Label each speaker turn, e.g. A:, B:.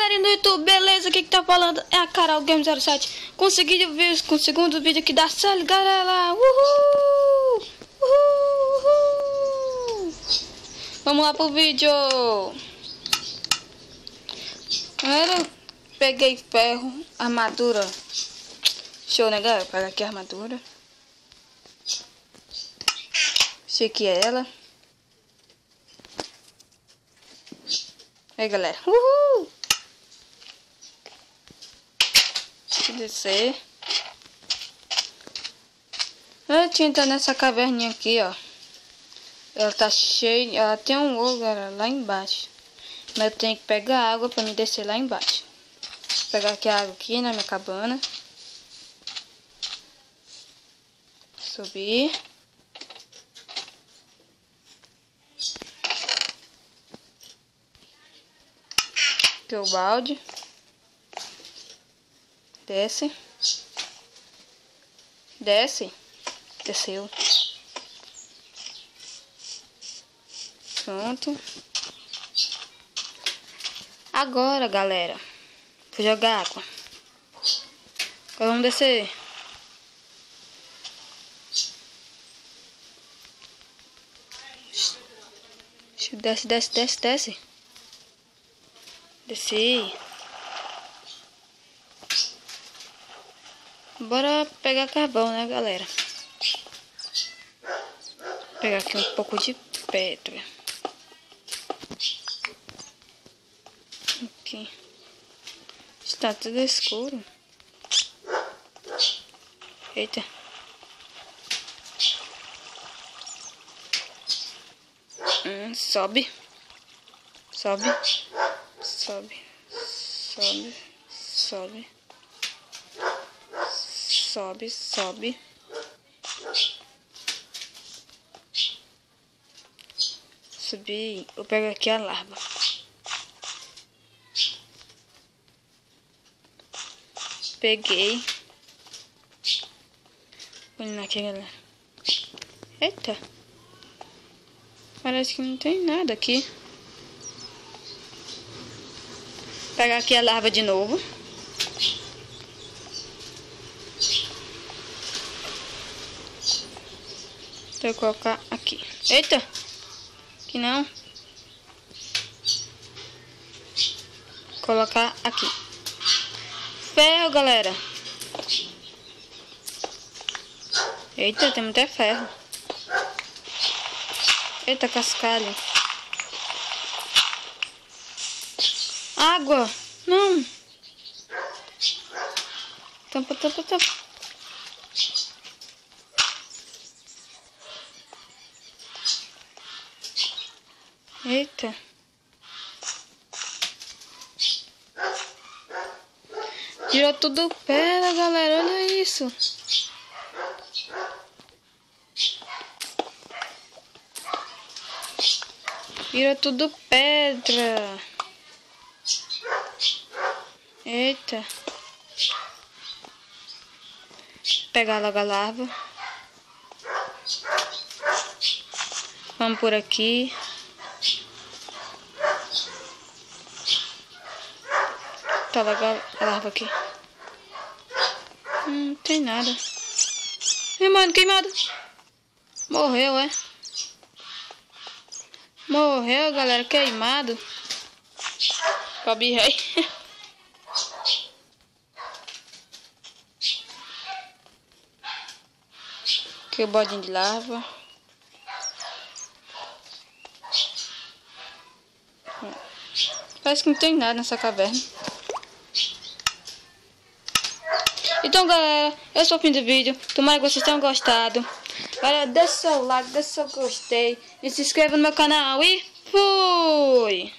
A: galerinha do YouTube, beleza? Aqui que tá falando é a Carol Game 07. Consegui ver com o segundo vídeo aqui da série, galera. Uhul! Uhul! Uhul! Vamos lá pro vídeo. Galera, peguei ferro, armadura. Show, né, galera? Pega aqui a armadura. Esse aqui é ela. Aí, galera. Uhul! Deixa eu descer. Eu tinha entrado nessa caverninha aqui, ó. Ela tá cheia. Ela tem um ovo, galera, lá embaixo. Mas eu tenho que pegar água pra me descer lá embaixo. Vou pegar aqui a água aqui na minha cabana. Subir. Aqui o balde. Desce. Desce. Desceu. Pronto. Agora, galera, vou jogar água. Agora vamos descer. Desce, desce, desce, desce. Desci. Bora pegar carvão, né, galera? Vou pegar aqui um pouco de pedra. Aqui. Está tudo escuro. Eita. Sobe. Sobe. Sobe. Sobe. Sobe. Sobe, sobe. Subi. Eu pego aqui a larva. Peguei. Olha aqui, galera. Eita. Parece que não tem nada aqui. Vou pegar aqui a larva de novo. Vou colocar aqui. Eita! Aqui não. Vou colocar aqui. Ferro, galera. Eita, tem muito ferro. Eita, cascalho. Água. Não. Tampa, tampa, tampa. Eita. Tirou tudo pedra, galera. Olha isso. Virou tudo pedra. Eita. Pegar logo a larva. Vamos por aqui. Tá logo a larva aqui. Não tem nada. Ih, mano, queimado. Morreu, é? Morreu, galera, queimado. Pobre rei. Aqui o bodinho de larva. Parece que não tem nada nessa caverna. Então, galera, esse foi o fim do vídeo. Tomara que vocês tenham gostado. Galera, deixa seu like, deixa seu gostei. E se inscreva no meu canal. E fui!